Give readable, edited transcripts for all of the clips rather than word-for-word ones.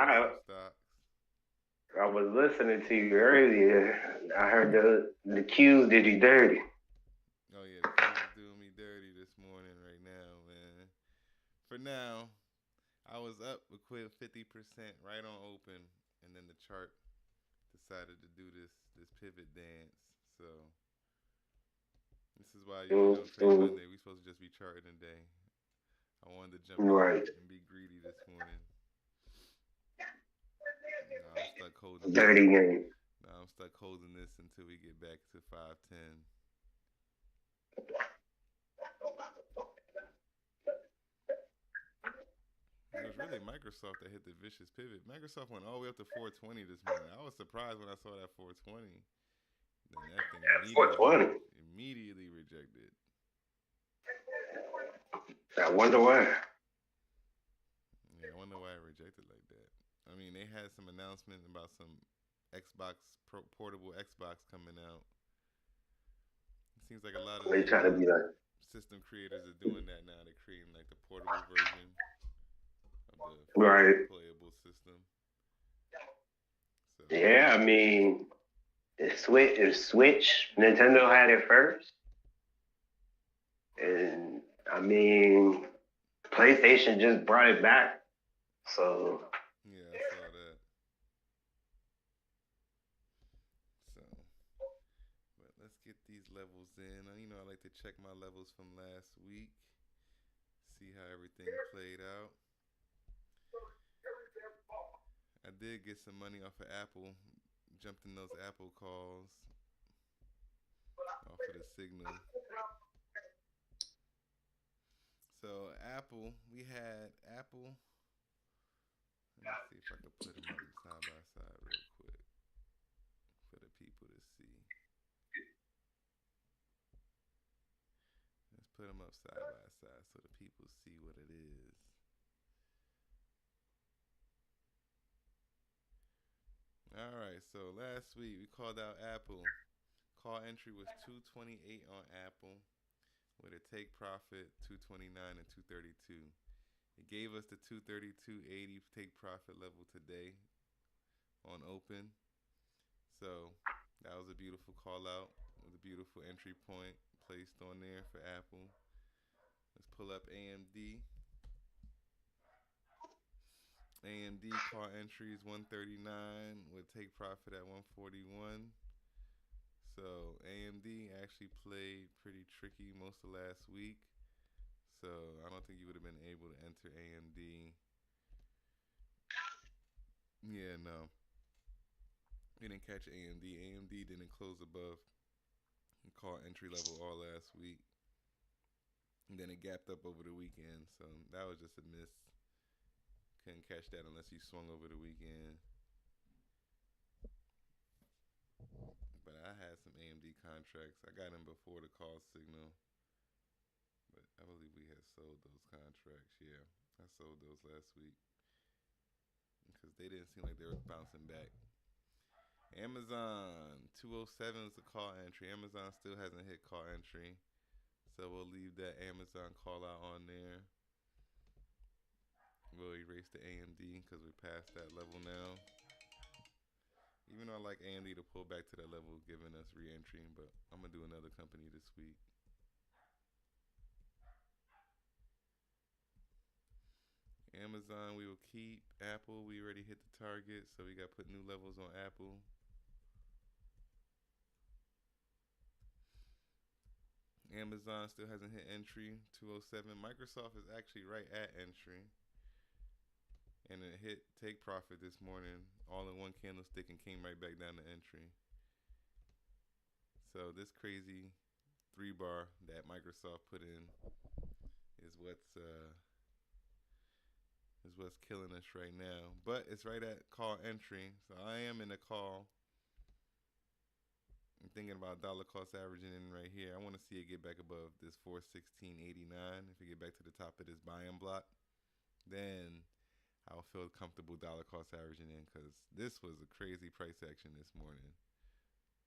into I some stocks. I was listening to you earlier. I heard the Q's did you dirty. Oh yeah, the Q's is doing me dirty this morning right now, man. For now, I was up a quick 50% right on open, and then the chart decided to do this pivot dance. So this is why I usually don't trade Mm-hmm. Monday. We supposed to just be charting today. I wanted to jump in Right. and be greedy this morning. Now I'm stuck holding this. Dirty game. Now I'm stuck holding this until we get back to 510. It was really Microsoft that hit the vicious pivot. Microsoft went all the way up to 420 this morning. I was surprised when I saw that 420. Then that thing At 420. immediately rejected. I wonder why. Yeah, I wonder why it rejected like that. I mean, they had some announcement about some portable Xbox coming out. It seems like a lot of They the try to be like, system creators are doing that now. They're creating like the portable version of the right. playable system. So Yeah, I mean, Switch, Nintendo had it first. And I mean, PlayStation just brought it back. So yeah, I saw that. So, but let's get these levels in. I like to check my levels from last week, see how everything played out. I did get some money off of Apple. Jumped in those Apple calls off of the signal. So Apple, we had Apple. Let me see if I could put them up side by side real quick for the people to see. Let's put them up side by side so the people see what it is. All right, so last week we called out Apple. Call entry was 228 on Apple with a take profit 229 and 232. It gave us the 232.80 take profit level today on open. So that was a beautiful call out with a beautiful entry point placed on there for Apple. Let's pull up AMD. AMD call entries 139 with take profit at 141. So AMD actually played pretty tricky most of last week. So I don't think you would have been able to enter AMD. Yeah, no. You didn't catch AMD. AMD didn't close above call entry level all last week. And then it gapped up over the weekend. So that was just a miss. Couldn't catch that unless you swung over the weekend. But I had some AMD contracts. I got them before the call signal. But I believe we had sold those contracts. Yeah, I sold those last week because they didn't seem like they were bouncing back. Amazon 207 is the call entry. Amazon still hasn't hit call entry. So we'll leave that Amazon call out on there. We'll erase the AMD because we're past that level now. Even though I like AMD to pull back to that level, giving us re-entry, but I'm gonna do another company this week. Amazon we will keep. Apple we already hit the target, so we got to put new levels on Apple. Amazon still hasn't hit entry 207. Microsoft is actually right at entry. And it hit take profit this morning all in one candlestick and came right back down to entry. So this crazy 3 bar that Microsoft put in is what's killing us right now. But it's right at call entry, so I am in a call. I'm thinking about dollar cost averaging in right here. I want to see it get back above this 416.89. If we get back to the top of this buying block, then I'll feel comfortable dollar cost averaging in because this was a crazy price action this morning.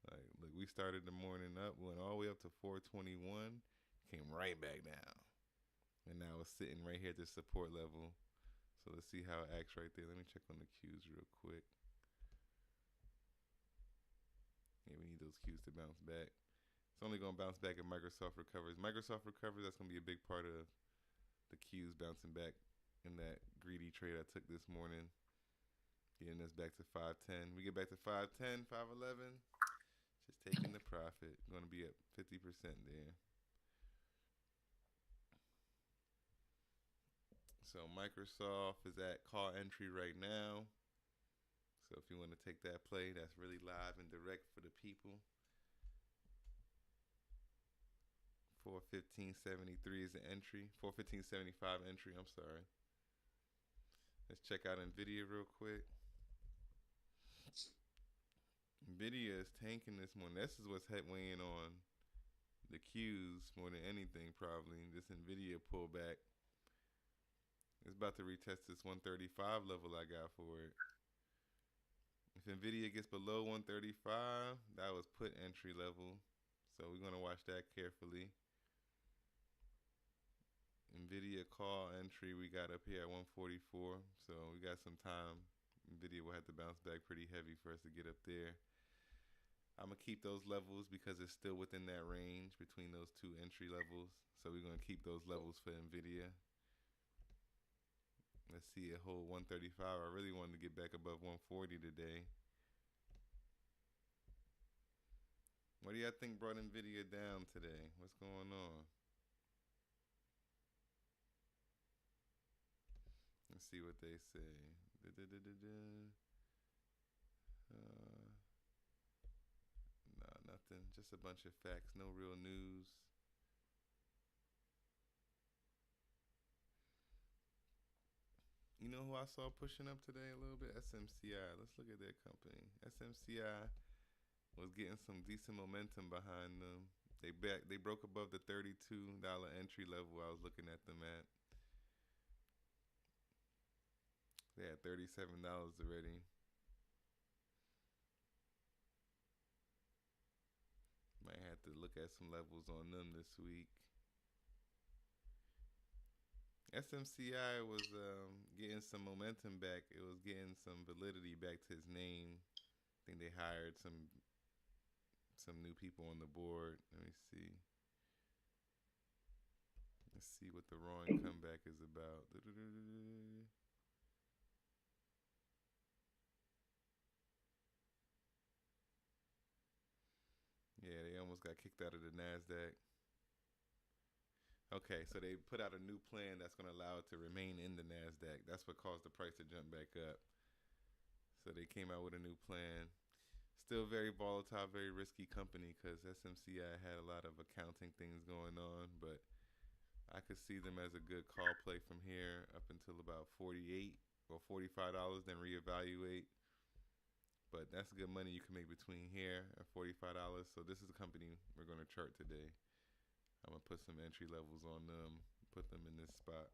Like, look, we started the morning up, went all the way up to 421, came right back down, and now it's sitting right here at this support level. So So let's see how it acts right there. Let me check on the Qs real quick. Yeah, we need those Qs to bounce back. It's only going to bounce back if Microsoft recovers. Microsoft recovers, that's going to be a big part of the Qs bouncing back in that greedy trade I took this morning. Getting us back to 510. We get back to 510, 511. Just taking the profit. Going to be at 50% there. So Microsoft is at call entry right now. So if you want to take that play, that's really live and direct for the people. 415.73 is the entry. 415.75 entry, I'm sorry. Let's check out NVIDIA real quick. NVIDIA is tanking this morning. This is what's weighing on the Qs more than anything probably. This NVIDIA pullback. It's about to retest this 135 level I got for it. If NVIDIA gets below 135, that was put entry level. So we're going to watch that carefully. NVIDIA call entry we got up here at 144. So we got some time. NVIDIA will have to bounce back pretty heavy for us to get up there. I'm going to keep those levels because it's still within that range between those two entry levels. So we're going to keep those levels for NVIDIA. Let's see it hold 135. I really wanted to get back above 140 today. What do y'all think brought NVIDIA down today? What's going on? Let's see what they say. Nah, nothing. Just a bunch of facts. No real news. You know who I saw pushing up today a little bit? SMCI. Let's look at their company. SMCI was getting some decent momentum behind them. They broke above the $32 entry level I was looking at them at. They had $37 already. Might have to look at some levels on them this week. SMCI was getting some momentum back. It was getting some validity back to his name. I think they hired some new people on the board. Let me see. Let's see what the roaring comeback is about. Yeah, they almost got kicked out of the NASDAQ. Okay, so they put out a new plan that's going to allow it to remain in the NASDAQ. That's what caused the price to jump back up. So they came out with a new plan. Still very volatile, very risky company because SMCI had a lot of accounting things going on, but I could see them as a good call play from here up until about 48 or $45, then reevaluate. But that's good money you can make between here and $45. So this is a company we're going to chart today. I'm going to put some entry levels on them, put them in this spot.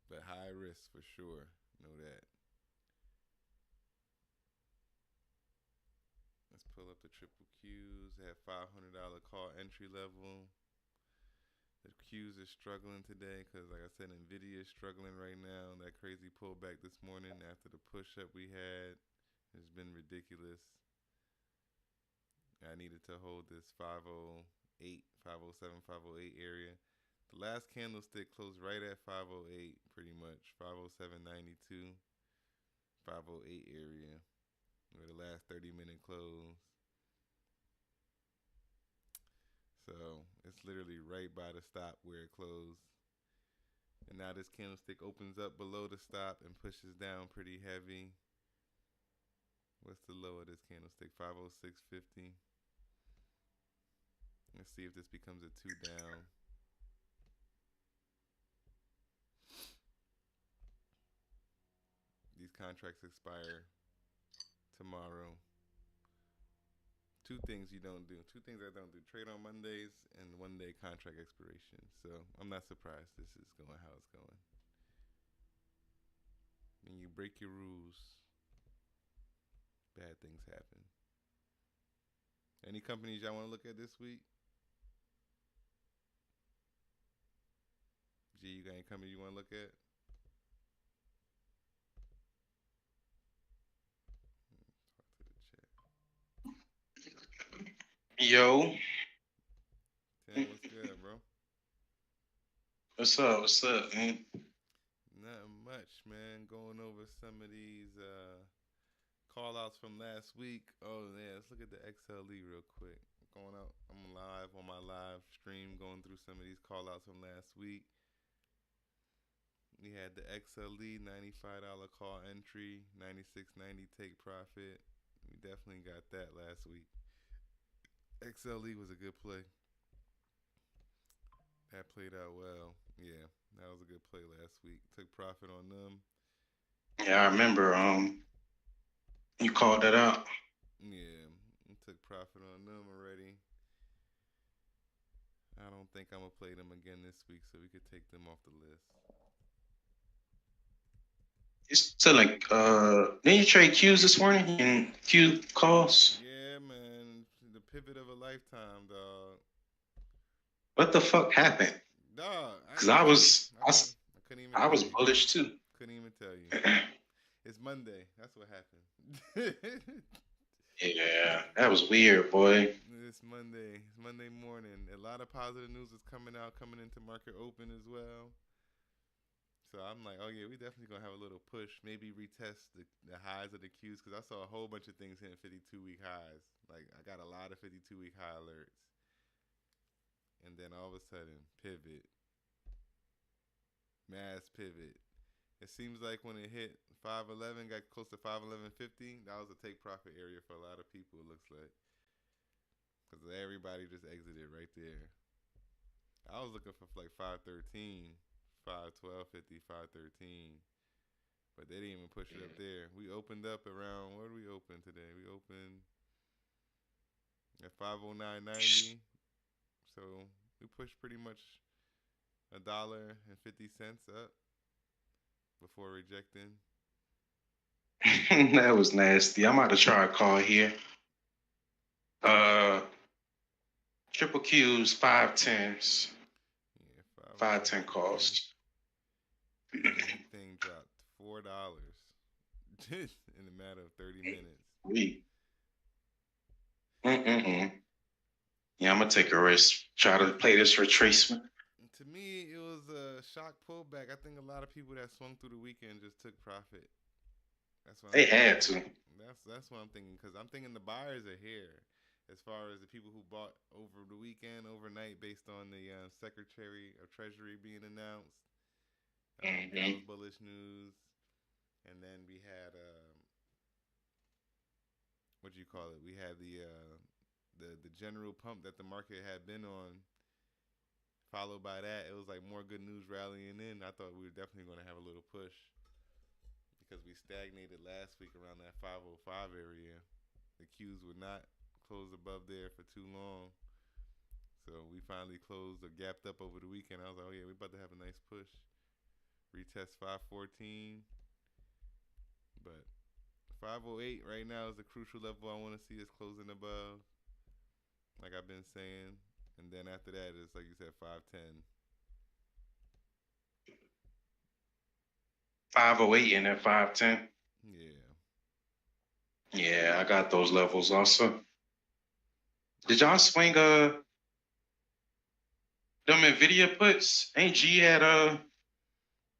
But high risk for sure. Know that. Let's pull up the triple Qs. They have $500 call entry level. The Qs are struggling today because, like I said, NVIDIA is struggling right now. That crazy pullback this morning after the push-up we had has been ridiculous. I needed to hold this 508, 507, 508 area. The last candlestick closed right at 508 pretty much. 507.92, 508 area where the last 30-minute close. So it's literally right by the stop where it closed. And now this candlestick opens up below the stop and pushes down pretty heavy. What's the low of this candlestick? 506.50. Let's see if this becomes a 2 down. These contracts expire tomorrow. Two things you don't do. Two things I don't do. Trade on Mondays and 1 day contract expiration. So I'm not surprised this is going how it's going. When you break your rules, bad things happen. Any companies y'all want to look at this week? G, you got any coming you want to look at? Talk to the chat. Yo, Tim, what's good, bro? what's up? What's up, man? Nothing much, man. Going over some of these call outs from last week. Oh, yeah, let's look at the XLE real quick. Going out, I'm live on my live stream going through some of these call outs from last week. We had the XLE $95 call entry, 96.90 take profit. We definitely got that last week. XLE was a good play. That played out well. Yeah, that was a good play last week. Took profit on them. Yeah, I remember. You called that out. Yeah, took profit on them already. I don't think I'm gonna play them again this week, so we could take them off the list. It's still like, didn't you trade Qs this morning in Q calls? Yeah, man, the pivot of a lifetime, dog. What the fuck happened? Dog, Because I was, I couldn't even. I was bullish too. Couldn't even tell you. It's Monday. That's what happened. Yeah, that was weird, boy. It's Monday. It's Monday morning. A lot of positive news is coming out, coming into market open as well. So I'm like, oh yeah, we definitely gonna have a little push. Maybe retest the highs of the Qs because I saw a whole bunch of things hitting 52-week highs. Like I got a lot of 52-week high alerts, and then all of a sudden, pivot, mass pivot. It seems like when it hit 511, got close to 511.50, that was a take profit area for a lot of people. It looks like because everybody just exited right there. I was looking for like 513, 512.50, 513, but they didn't even push it up there. We opened up around, where did we open today? We opened at 509.90, so we pushed pretty much $1.50 up before rejecting. That was nasty. I'm about to try a call here. Triple Qs, 510s. Yeah, 510 calls. Thing dropped $4 in a matter of 30 minutes. Yeah, I'm gonna take a risk. Try to play this retracement. To me, it was a shock pullback. I think a lot of people that swung through the weekend just took profit. That's what they had to. That's what I'm thinking because I'm thinking the buyers are here. As far as the people who bought over the weekend, overnight, based on the Secretary of Treasury being announced, that was bullish news. And then we had what do you call it? We had the general pump that the market had been on. Followed by that, it was like more good news rallying in. I thought we were definitely going to have a little push because we stagnated last week around that 505 area. The Qs would not close above there for too long. So we finally closed or gapped up over the weekend. I was like, oh yeah, we're about to have a nice push. Retest 514. But 508 right now is the crucial level I want to see us closing above. Like I've been saying. And then after that, it's like you said, 510. 508 and then 510. Yeah. Yeah, I got those levels also. Did y'all swing them Nvidia puts? Ain't G had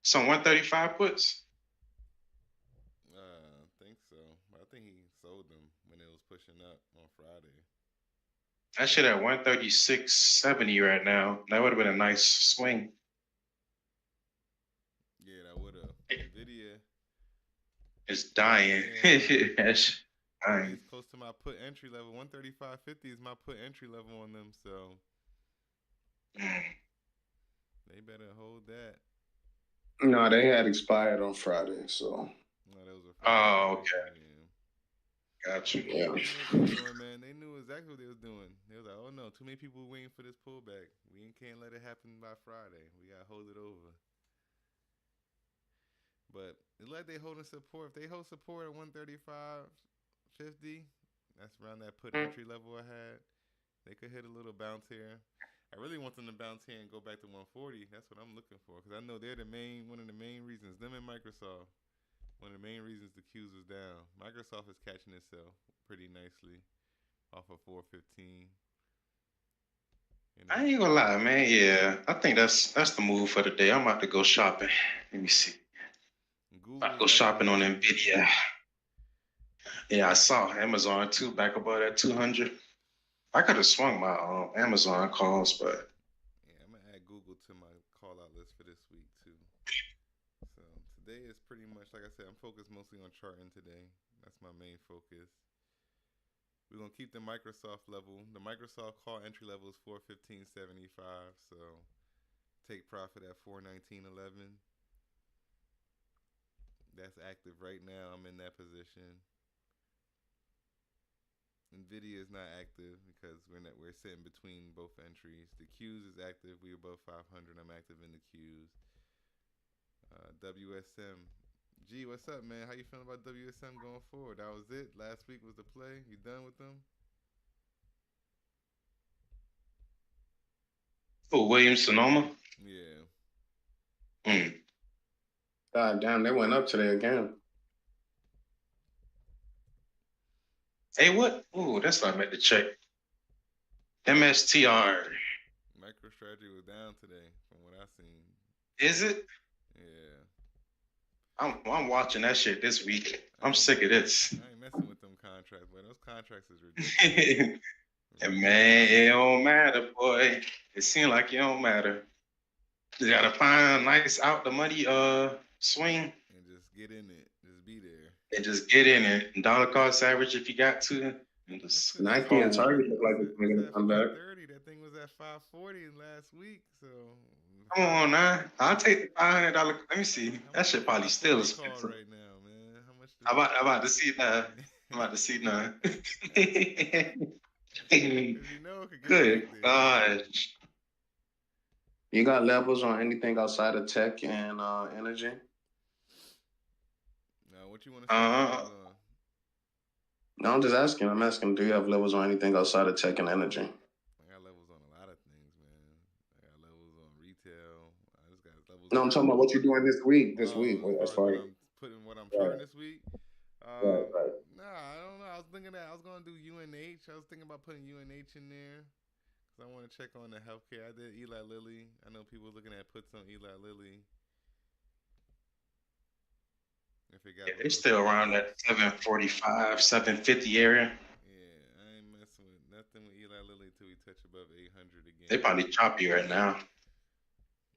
some 135 puts? I think so. I think he sold them when it was pushing up on Friday. That shit at 136.70 right now. That would have been a nice swing. Yeah, that would have. Nvidia is dying. It's dying. It's close to my put entry level. 135.50 is my put entry level on them, so they better hold that. No, they had expired on Friday, so. No, those were Friday. Okay. Yeah. Gotcha. Yeah. They knew what they were doing, man. They knew exactly what they was doing. They was like, oh no, too many people waiting for this pullback. We can't let it happen by Friday. We gotta hold it over. But it's like they holding support. If they hold support at 135.50, that's around that put entry level I had. They could hit a little bounce here. I really want them to bounce here and go back to 140. That's what I'm looking for because I know they're one of the main reasons. Them and Microsoft, one of the main reasons the Qs was down. Microsoft is catching itself pretty nicely off of 415. I ain't gonna lie, man. Yeah, I think that's the move for the day. I'm about to go shopping. Let me see. About to go shopping on Nvidia. Yeah, I saw Amazon too, back above that 200. I could have swung my Amazon calls, but yeah, I'm gonna add Google to my call out list for this week too. So today is pretty much like I said. I'm focused mostly on charting today. That's my main focus. We're gonna keep the Microsoft level. The Microsoft call entry level is 415.75. So take profit at 419.11. That's active right now. I'm in that position. Nvidia is not active because we're sitting between both entries. The Qs is active. We above 500. I'm active in the Qs. WSM. G, what's up, man? How you feeling about WSM going forward? That was it. Last week was the play. You done with them? oh, Williams Sonoma. Yeah. God damn, they went up today again. Hey, what? Oh, that's what I meant to check. MSTR. MicroStrategy was down today, from what I seen. Is it? Yeah. I'm watching that shit this week. I'm sick of this. I ain't messing with them contracts, but those contracts is ridiculous. And man, it don't matter, boy. It seems like it don't matter. You gotta find a nice out the money swing. And just get in it. Just be there. And just get in it. And dollar cost average if you got to. And just Nike and Target look like it's making a comeback. 30. That thing was at 540 last week. So come on now. I'll take the $500. Let me see. That shit probably still expensive right now, man. How much? I'm about to see now. I'm about to see now. Good gosh. You got levels on anything outside of tech and energy? No, what you want to say? No, I'm just asking. I'm asking, do you have levels on anything outside of tech and energy? I got levels on a lot of things, man. I got levels on retail. I just got levels. No, I'm talking about what you're doing this week. As far as what I'm charting this week. Right. Nah, I don't know. I was thinking that I was gonna do UNH. I was thinking about putting UNH in there because I want to check on the healthcare. I did Eli Lilly. I know people looking at puts on Eli Lilly. If it got it's still around that 745, 750 area. Yeah, I ain't messing with nothing with Eli Lilly until we touch above 800 again. They probably choppy right now.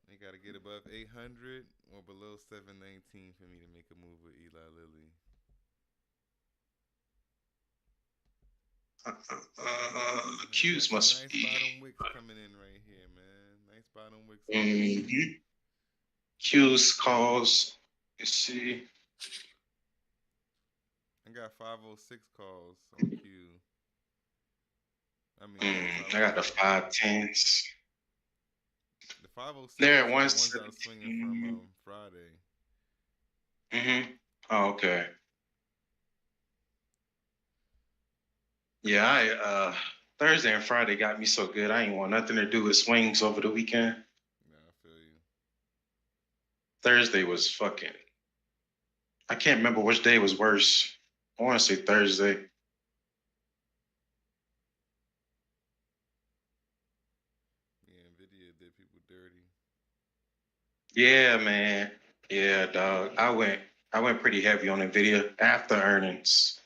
They got to get above 800 or below 719 for me to make a move with Eli Lilly. Q's must nice be. Bottom wicks coming in right here, man. Nice bottom wicks. Mm-hmm. Q's calls. Let's see. I got 506 calls on Q. I mean, I got the 510s. The 506. They're at the ones I 117. was swinging from Friday. Oh, okay. Yeah, Thursday and Friday got me so good. I ain't want nothing to do with swings over the weekend. Yeah, I feel you. Thursday was fucking. I can't remember which day was worse. I want to say Thursday. Yeah, Nvidia did people dirty. Yeah, man. Yeah, dog. I went pretty heavy on Nvidia after earnings.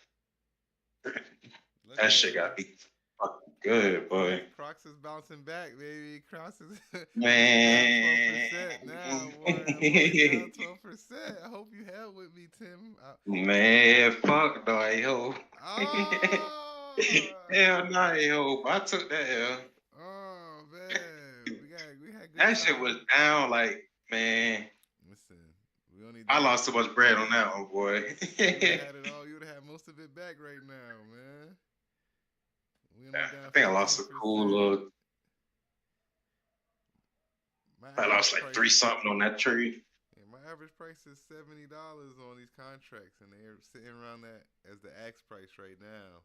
That shit got me fucking good, boy. Crocs is bouncing back, baby. Crocs is man. down 12% now, boy. Down 12%. I hope you held with me, Tim. Man, fuck no, yo. Oh. Hell no, yo. I took that L. Oh man, we had good that time. Shit was down, like, man. Listen, we only. I lost so much bread on that one, boy. You would have had it all. You would have had most of it back right now, man. I think I lost a cool little. I lost like 3 something on that trade. Yeah, my average price is $70 on these contracts, and they're sitting around that as the axe price right now.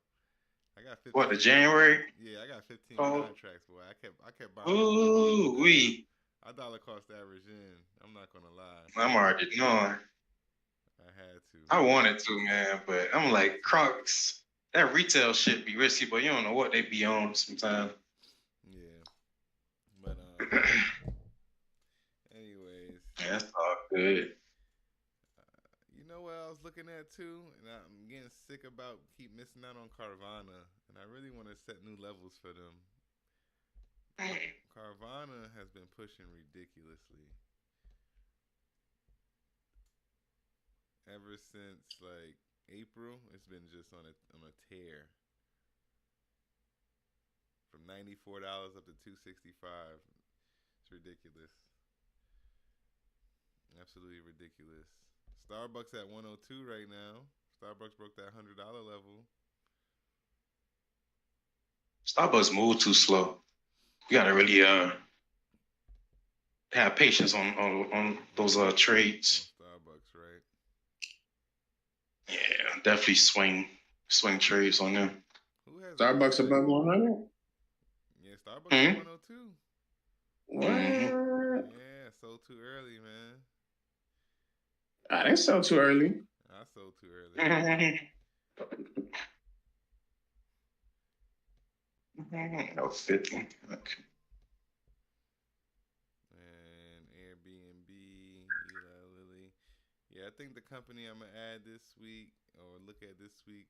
I got 15. What, the January? Yeah, I got 15 Oh. contracts, boy. I kept buying. Ooh, wee. I dollar cost average in. I'm not gonna lie. I'm already knowing. I had to. I wanted to, man, but I'm like, Crocs, that retail shit be risky, but you don't know what they be on sometimes. Yeah. But anyways. Yeah, that's all good. You know what I was looking at too, and I'm getting sick about keep missing out on Carvana, and I really want to set new levels for them. Carvana has been pushing ridiculously ever since like April. It's been just on a tear from $94 up to $265. It's ridiculous, absolutely ridiculous. Starbucks at 102 right now. Starbucks broke that $100 level. Starbucks move too slow. You gotta really have patience on those trades. Starbucks, right? Yeah, definitely swing trades on them. Who has Starbucks above 100? Yeah, Starbucks at 102. What? Yeah, sold too early, man. I didn't sell too early. I sold too early. No, 50. Okay. And Airbnb, Eli Lilly. Yeah, I think the company I'm gonna add this week or look at this week,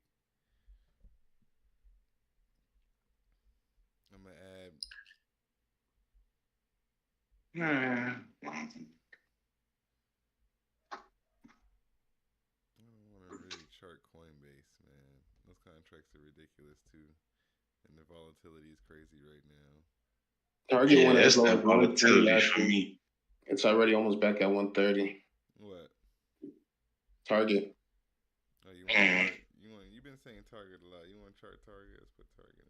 I'm gonna add. I don't want to really chart Coinbase, man. Those contracts are ridiculous too, and the volatility is crazy right now. Target went as low as volatility for me. It's already almost back at 130. What? Target. Oh, you've been saying Target a lot. You want to chart Target? Let's put Target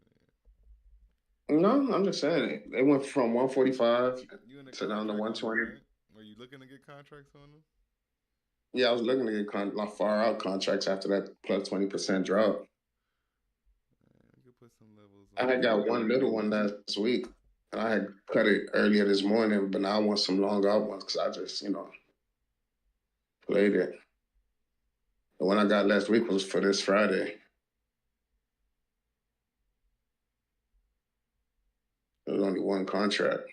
in there. No, I'm just saying it. They went from 145 to down to 120. Right? Were you looking to get contracts on them? Yeah, I was looking to get far out contracts after that plus 20% drop. You could put some levels on. I had got one little one last week, and I had cut it earlier this morning, but now I want some longer out ones because I just, played it. The one I got last week was for this Friday. There was only one contract.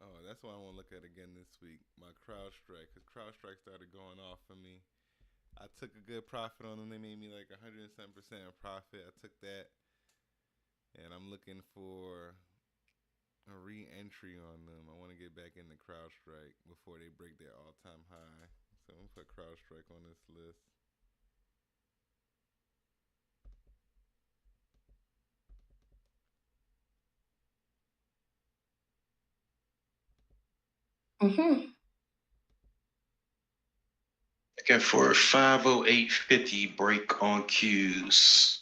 Oh, that's what I want to look at again this week. My CrowdStrike, because CrowdStrike started going off for me. I took a good profit on them. They made me like 107% profit. I took that, and I'm looking for a re-entry on them. I want to get back into CrowdStrike before they break their all-time high. So I'm gonna put CrowdStrike on this list. Looking for a 508.50 break on Qs.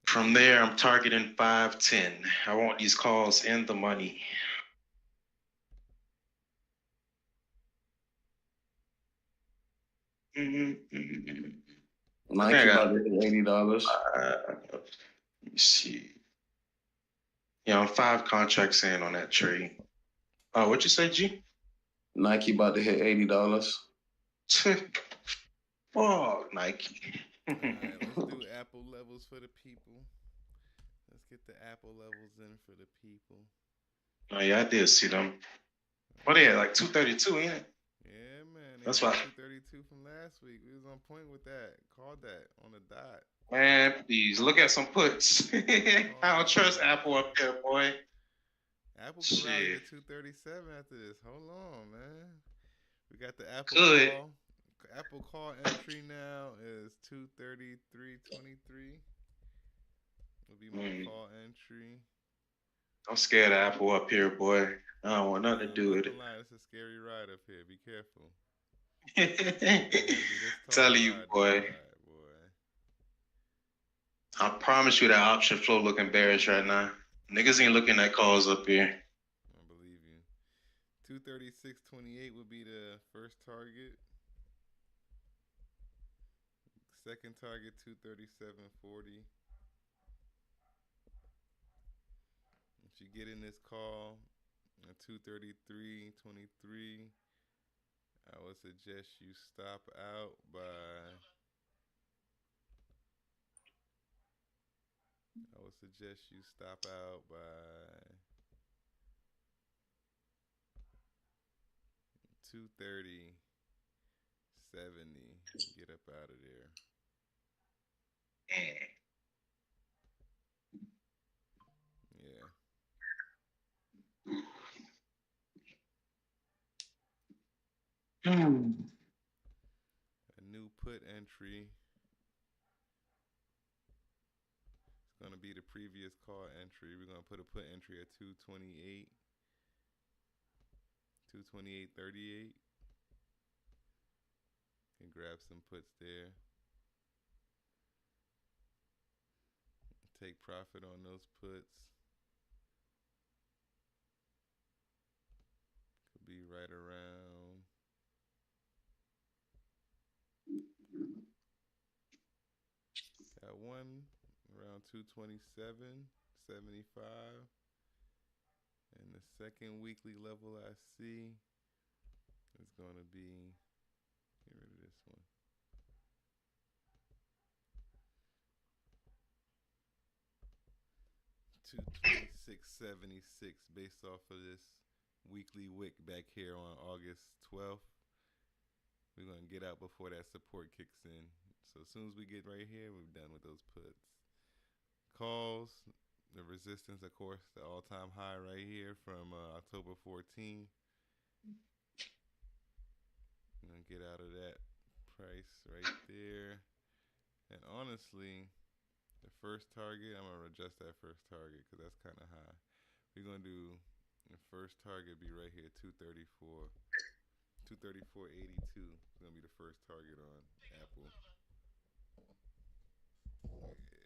From there, I'm targeting 510. I want these calls in the money. Nike about $80. Let me see. Yeah, I'm 5 contracts in on that trade. What'd you say, G? Nike about to hit $80. Oh, Nike. All right, let's do Apple levels for the people. Let's get the Apple levels in for the people. Oh yeah, I did see them. What they had, like 232, ain't it? Yeah, man. That's why. 232 from last week. We was on point with that. Called that on the dot. Man, please look at some puts. I don't trust Apple up there, boy. Apple could rally to 237 after this. Hold on, man. We got the Apple call. Apple call entry now is 233.23. Will be my call entry. I'm scared of Apple up here, boy. I don't want nothing to do with it. It's a scary ride up here. Be careful. Tell you, boy. I promise you that option flow looking bearish right now. Niggas ain't looking at calls up here. I believe you. 236.28 would be the first target. Second target 237.40. If you get in this call at 233.23, I would suggest you stop out by 230.70. Get up out of there. Yeah. A new put entry. It's going to be the previous call entry. We're going to put a put entry at 228.38. Can grab some puts there. Take profit on those puts. Could be right around got one around 227.75. And the second weekly level I see is going to be, get rid of this one. 226.76 based off of this weekly wick back here on August 12th. We're going to get out before that support kicks in. So as soon as we get right here, we're done with those puts. Calls, the resistance, of course, the all-time high right here from October 14. I'm going to get out of that price right there. And honestly, the first target, I'm going to adjust that first target because that's kind of high. We're going to do the first target be right here, 234. 234.82 is going to be the first target on Apple. Yeah. That looks good.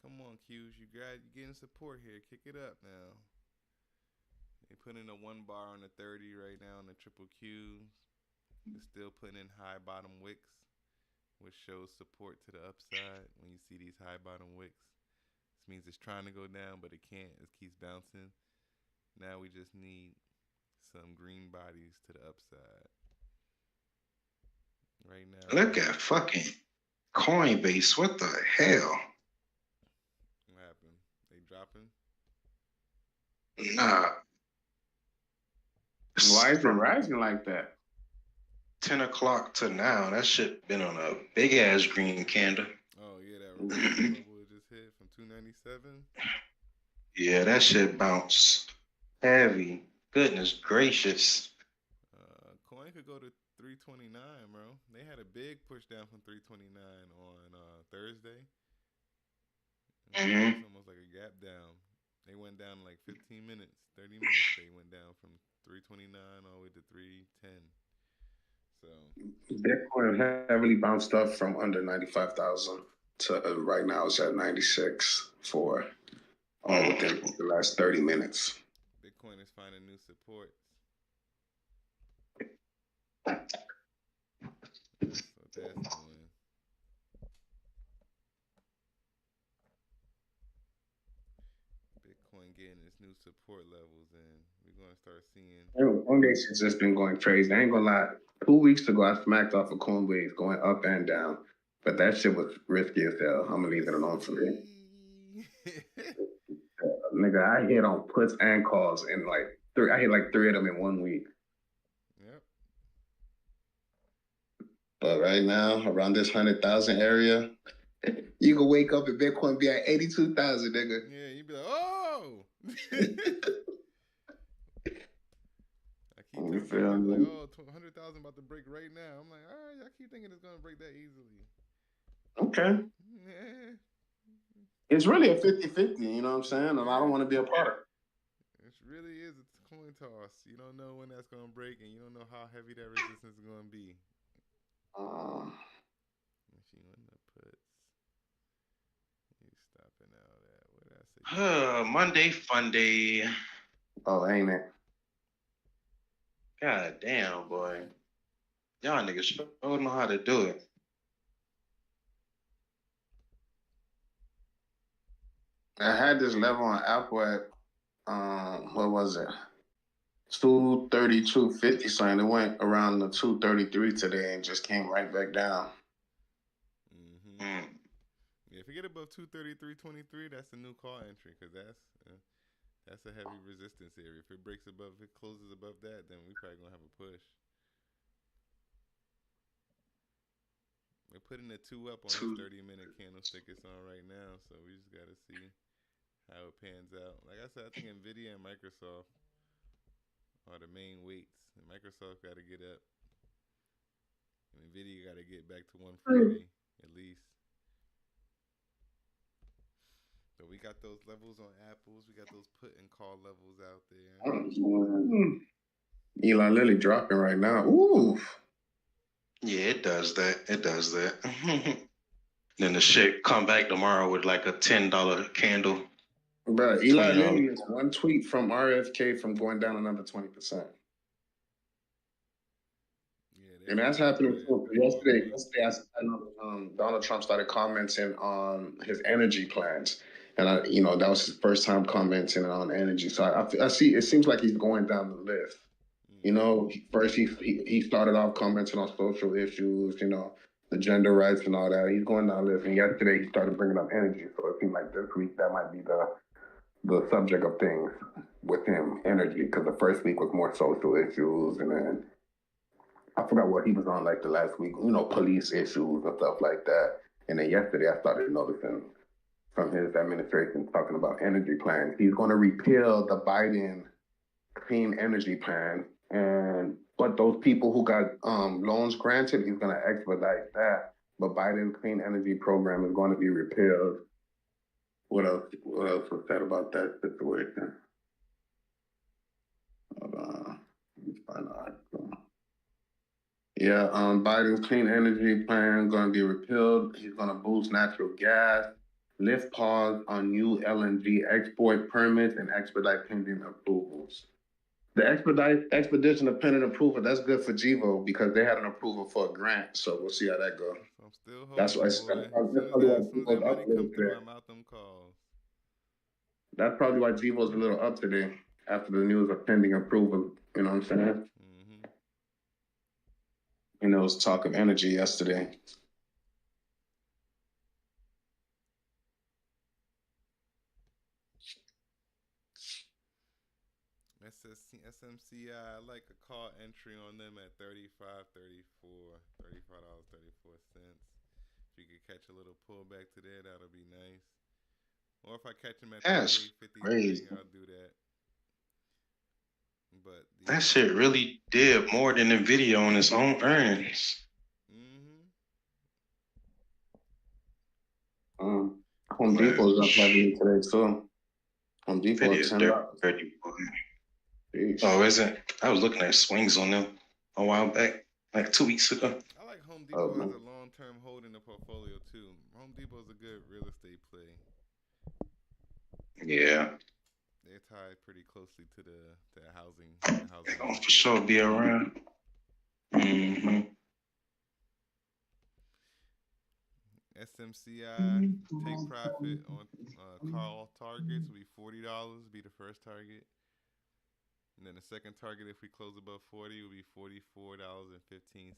Come on, Q's. You're getting support here. Kick it up now. They put in a 1 bar on the 30 right now on the triple Q's. They're still putting in high bottom wicks, which shows support to the upside. When you see these high bottom wicks, this means it's trying to go down, but it can't. It keeps bouncing. Now we just need some green bodies to the upside. Right now. Look at fucking Coinbase. What the hell? What happened? They dropping? Nah. Why is it rising like that? 10 o'clock to now. That shit been on a big ass green candle. Oh yeah, that level it just hit from 297. Yeah, that shit bounced heavy. Goodness gracious. Coin could go to 329, bro. They had a big push down from 329 on Thursday. It's almost like a gap down. They went down like 15 minutes, 30 minutes. They went down from 329 all the way to 310. So Bitcoin heavily bounced up from under 95,000 to right now it's at 96 for all within the last 30 minutes. Bitcoin is finding new supports. So that's doing. Bitcoin getting its new support levels, and we're gonna start seeing. Coinbase has just been going crazy. I ain't gonna lie. 2 weeks ago, I smacked off of Coinbase going up and down, but that shit was risky as hell. I'm gonna leave it alone for me. Nigga, I hit on puts and calls in like three. I hit like 3 of them in 1 week. Yep. But right now, around this 100,000 area, you can wake up and Bitcoin be at 82,000, nigga. Yeah, you be like, oh. I keep telling people, like, oh, 100,000 about to break right now. I'm like, all right, I keep thinking it's gonna break that easily. Okay. Yeah. It's really a 50-50, you know what I'm saying? And I don't want to be a part. really is a coin toss. You don't know when that's gonna break, and you don't know how heavy that resistance is gonna be. If you in the puts, you stopping out at what did I say? Monday fun day. Oh, ain't it? God damn, boy. Y'all niggas sure know how to do it. I had this level on Apple at what was it? 232.50 something. It went around the 233 today and just came right back down. Yeah, if you get above 233.23, that's a new call entry because that's a heavy resistance area. If it breaks above, if it closes above that, then we probably gonna have a push. We're putting a 2 up on this 30-minute candlestick it's on right now, so we just gotta see how it pans out. Like I said, I think Nvidia and Microsoft are the main weights. And Microsoft got to get up, and Nvidia got to get back to 140 at least. So we got those levels on apples. We got those put and call levels out there. Eli Lilly dropping right now. Ooh. Yeah, it does that. It does that. Then the shit come back tomorrow with like a $10 candle. Bro, Eli Lilly is one tweet from RFK from going down another 20%. Yeah, and that's happening too. Yesterday, Donald Trump started commenting on his energy plans. And that was his first time commenting on energy. So I see. It seems like he's going down the list. First he started off commenting on social issues. The gender rights and all that. He's going down the list. And yesterday he started bringing up energy. So it seemed like this week that might be the subject of things with him, energy. Because the first week was more social issues, and then I forgot what he was on like the last week. Police issues and stuff like that. And then yesterday I started noticing from his administration talking about energy plans. He's going to repeal the Biden clean energy plan, but those people who got loans granted, he's going to expedite that. But Biden's clean energy program is going to be repealed. What else was said about that situation? Hold on. Let me find out. Yeah, Biden's clean energy plan going to be repealed. He's going to boost natural gas, lift pause on new LNG export permits, and expedite pending approvals. The expedition of pending approval, that's good for GVO because they had an approval for a grant. So we'll see how that goes. I'm still hoping. That's why. As soon as that money come through, I'm out them calls. That's probably why GVO's a little up today after the news of pending approval. You know what I'm saying? Mm-hmm. There was talk of energy yesterday. SMCI, I like a call entry on them at $35.34. If you could catch a little pullback to there, that'll be nice. Or if I catch them at $38.53, I'll do that. But that shit really did more than Nvidia on its own earnings. Home Depot's up heavily today too. Home Depot is $10. Oh, is it? I was looking at swings on them a while back, like 2 weeks ago. I like Home Depot as a long-term hold in the portfolio too. Home Depot is a good real estate play. Yeah. They're tied pretty closely to the housing. They're gonna for sure be around. Mm-hmm. SMCI take profit on call targets will be $40. Be the first target. And then the second target, if we close above 40, will be $44.15.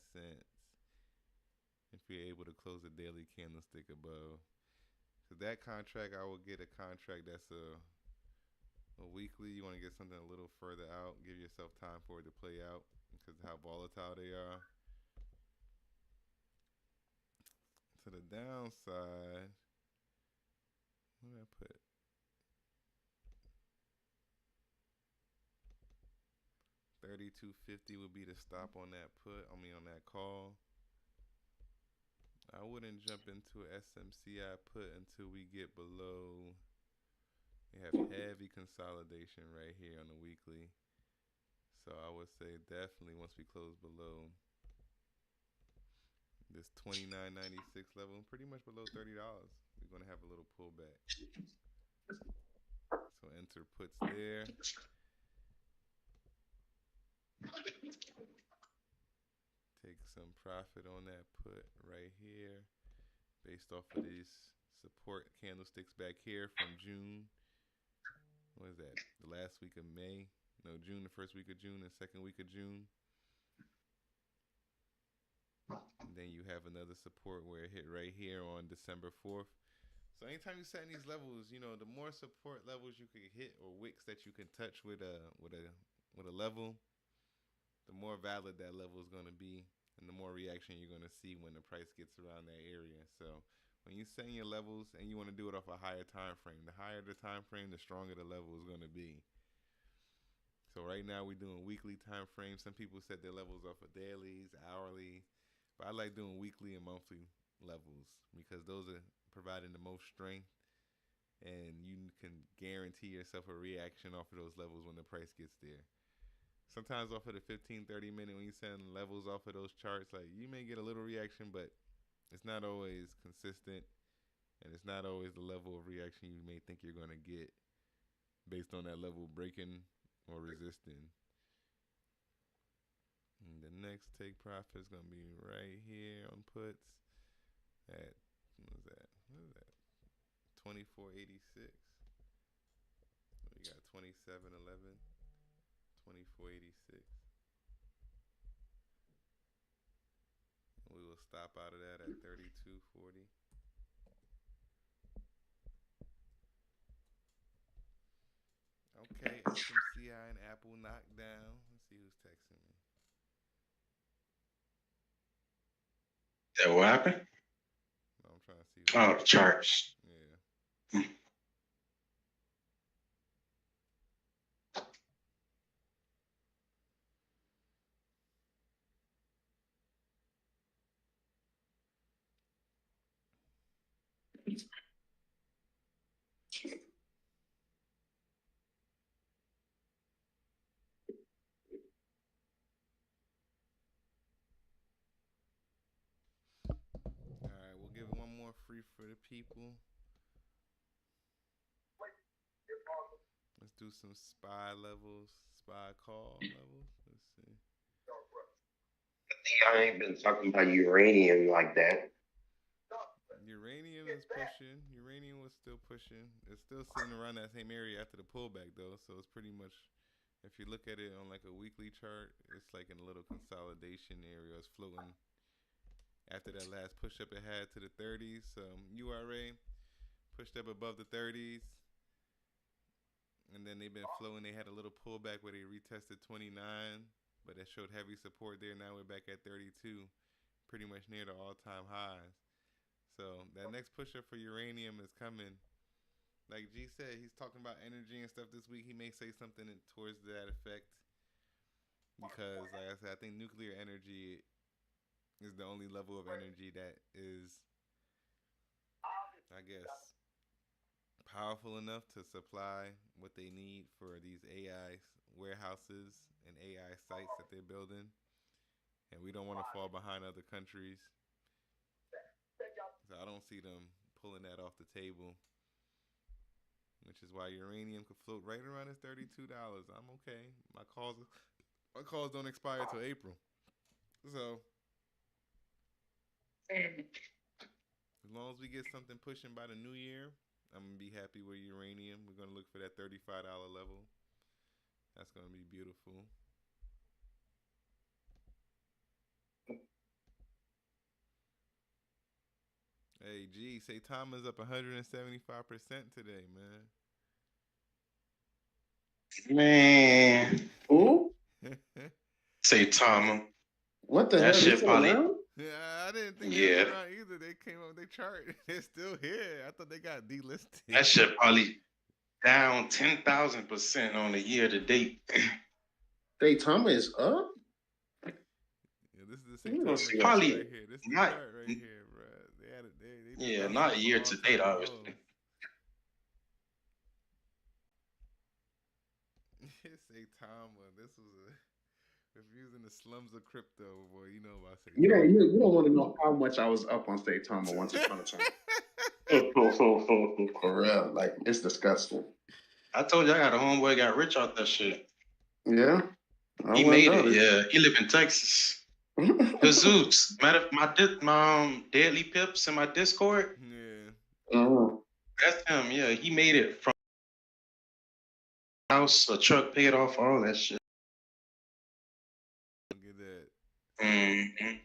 If we're able to close a daily candlestick above. So that contract, I will get a contract that's a weekly. You want to get something a little further out. Give yourself time for it to play out because of how volatile they are. To the downside, what did I put? $32.50 would be the stop on that on that call. I wouldn't jump into an SMCI put until we get below You have heavy consolidation right here on the weekly. So I would say definitely once we close below this $29.96 level, pretty much below $30, we're gonna have a little pullback. So enter puts there. Take some profit on that put right here, based off of these support candlesticks back here from June. What is that? The last week of May? No, June, the first week of June, the second week of June. And then you have another support where it hit right here on December 4th. So anytime you set these levels, the more support levels you can hit or wicks that you can touch with a level, the more valid that level is going to be, and the more reaction you're going to see when the price gets around that area. So when you set your levels and you want to do it off a higher time frame, the higher the time frame, the stronger the level is going to be. So right now we're doing weekly time frames. Some people set their levels off of dailies, hourly, but I like doing weekly and monthly levels because those are providing the most strength, and you can guarantee yourself a reaction off of those levels when the price gets there. Sometimes off of the 15-30 minute, when you send levels off of those charts, like you may get a little reaction, but it's not always consistent, and it's not always the level of reaction you may think you're going to get based on that level breaking or resisting. And the next take profit is going to be right here on puts at, what is that? 24.86. We got 27.11, 24.86. We will stop out of that at 32.40. Okay, SMCI and Apple knocked down. Let's see who's texting me. That what happened? No, I'm trying to see. Oh, the charts. Yeah. All right, we'll give one more free for the people. Let's do some SPY levels, SPY call levels. Let's see. I ain't been talking about uranium like that. Uranium is pushing. Uranium was still pushing. It's still sitting around that same area after the pullback, though. So it's pretty much, if you look at it on like a weekly chart, it's like in a little consolidation area. It's floating after that last push up it had to the 30s. URA pushed up above the 30s. And then they've been floating. They had a little pullback where they retested 29, but it showed heavy support there. Now we're back at 32, pretty much near the all-time highs. So that next push-up for uranium is coming. Like G said, he's talking about energy and stuff this week. He may say something towards that effect because, like I said, I think nuclear energy is the only level of energy that is, I guess, powerful enough to supply what they need for these AI warehouses and AI sites that they're building. And we don't want to fall behind other countries. So I don't see them pulling that off the table, which is why uranium could float right around this $32. I'm okay. My calls don't expire till April. So as long as we get something pushing by the new year, I'm going to be happy with uranium. We're going to look for that $35 level. That's going to be beautiful. Hey, G, say Tom is up 175% today, man. Man. Who? Say Tom. What the hell? That shit probably. Yeah, I didn't think they were around either. They came up, they chart. They're still here. I thought they got delisted. That shit probably down 10,000% on the year to date. Daytona is up? Yeah, this is the same chart probably right here. This is the chart right here, bro. They not year to date, obviously. Saitama. This was if you was in the slums of crypto, boy, you know about You Saitama. don't want to know how much I was up on Saitama once upon a time. For real, like it's disgusting. I told you I got a homeboy got rich off that shit. Yeah, he made it. Yeah, he live in Texas. Kazooks. Matter of my Deadly Pips in my Discord. Yeah. That's him. Yeah, he made it from house, a truck paid off, all that shit. Look at that. Mm-hmm.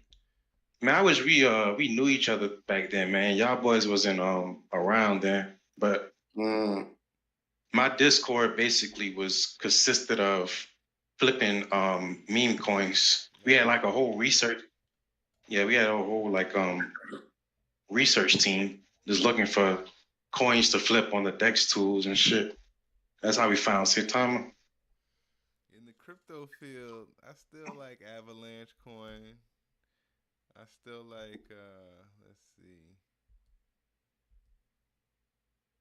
Man, I wish we knew each other back then, man. Y'all boys wasn't around then, but my Discord basically consisted of flipping meme coins. We had like a whole research. Yeah, we had a whole like research team just looking for coins to flip on the Dex tools and shit. That's how we found Saitama. In the crypto field, I still like Avalanche coin. I still like let's see.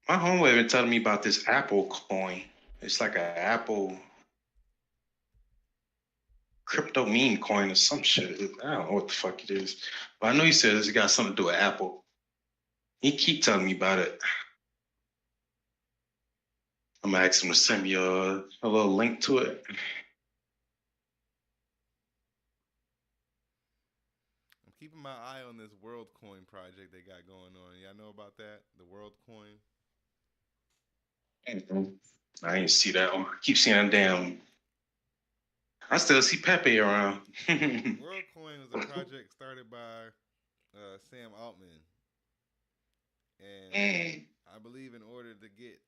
My homeboy been telling me about this Apple coin. It's like an Apple crypto meme coin or some shit. I don't know what the fuck it is. But I know he says it got something to do with Apple. He keep telling me about it. I'm gonna ask him to send me a little link to it. I'm keeping my eye on this WorldCoin project they got going on. Y'all know about that? The WorldCoin? I ain't see that one. I keep seeing that damn. I still see Pepe around. WorldCoin was a project started by Sam Altman. And I believe in order to get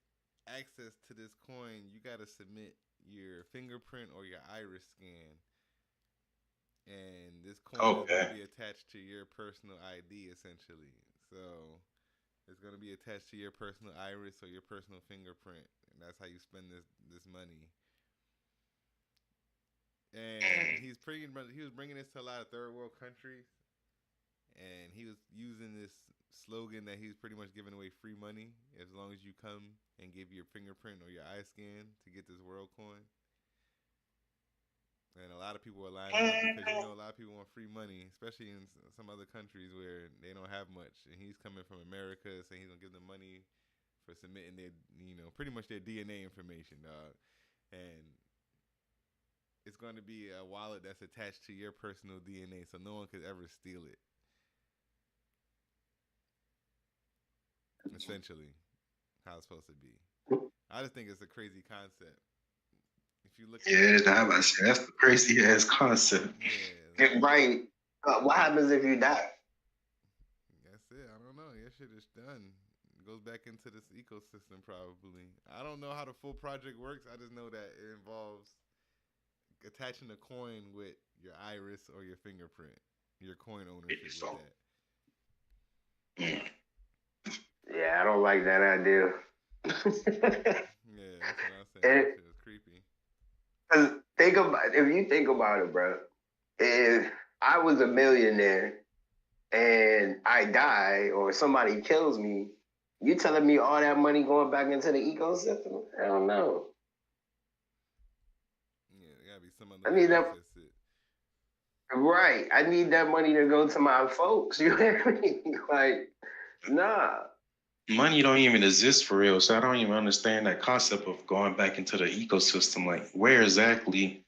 access to this coin, you got to submit your fingerprint or your iris scan. And this coin is going to be attached to your personal ID, essentially. So it's going to be attached to your personal iris or your personal fingerprint. And that's how you spend this money. And he was bringing this to a lot of third world countries. And he was using this slogan that he's pretty much giving away free money as long as you come and give your fingerprint or your eye scan to get this WorldCoin. And a lot of people are lining up because a lot of people want free money, especially in some other countries where they don't have much. And he's coming from America, saying he's gonna give them money for submitting their, pretty much their DNA information, dog. And it's going to be a wallet that's attached to your personal DNA, so no one could ever steal it. Essentially, how it's supposed to be. I just think it's a crazy concept. If you look, that's the crazy ass concept. Yeah, right. What happens if you die? That's it. I don't know. Your shit is done. It goes back into this ecosystem probably. I don't know how the full project works. I just know that it involves attaching a coin with your iris or your fingerprint, your coin ownership with that. Yeah, I don't like that idea. Yeah, that's what I'm saying. That shit was creepy. If you think about it, bro, if I was a millionaire and I die or somebody kills me, you telling me all that money going back into the ecosystem? Hell no. Yeah, there gotta be some other way to access it. Right. I need that money to go to my folks. You hear me? Like, nah. Money don't even exist for real, so I don't even understand that concept of going back into the ecosystem. Like, where exactly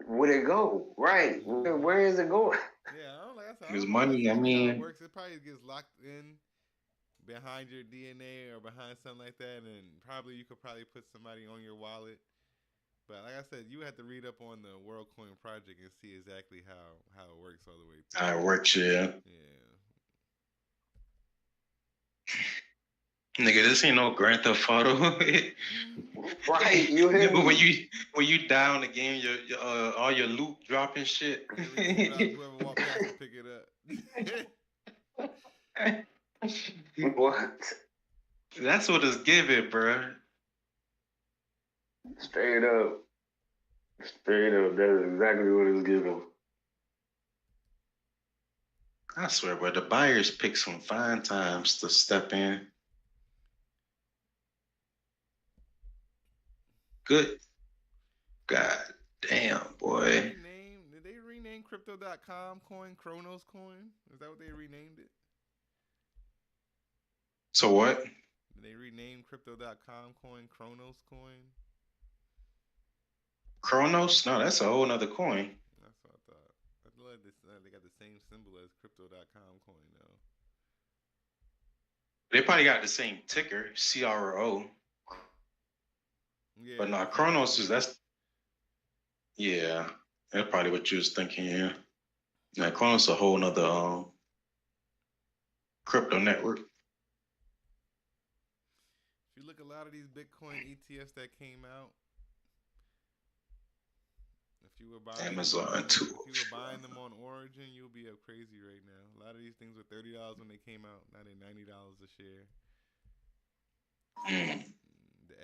would it go? Right. Where is it going? Yeah, I don't like that. Because money, I mean, how it works. It probably gets locked in behind your DNA or behind something like that, and you could put somebody on your wallet. But like I said, you have to read up on the WorldCoin project and see exactly how it works all the way through. How it works, yeah. Nigga, this ain't no Grand Theft Auto. Right, you hear me? When you down the game, your all your loot dropping shit. Whoever walk past to pick it up. What? That's what it's giving, bro. Straight up. That is exactly what it's giving. I swear, bro, the buyers pick some fine times to step in. Good God damn, boy. Did they rename Crypto.com coin Chronos coin? Is that what they renamed it? So what? Did they rename Crypto.com coin Chronos coin? Chronos? No, that's a whole nother coin. That's what I thought. I feel like they got the same symbol as Crypto.com coin though. They probably got the same ticker, CRO. Yeah, But no, Chronos is that's probably what you was thinking. Yeah, now Chronos is a whole nother crypto network. If you look at a lot of these Bitcoin ETFs that came out, if you were buying Amazon too. If you were buying them on Origin, you'll be up crazy right now. A lot of these things were $30 when they came out. Now they're $90 a share. The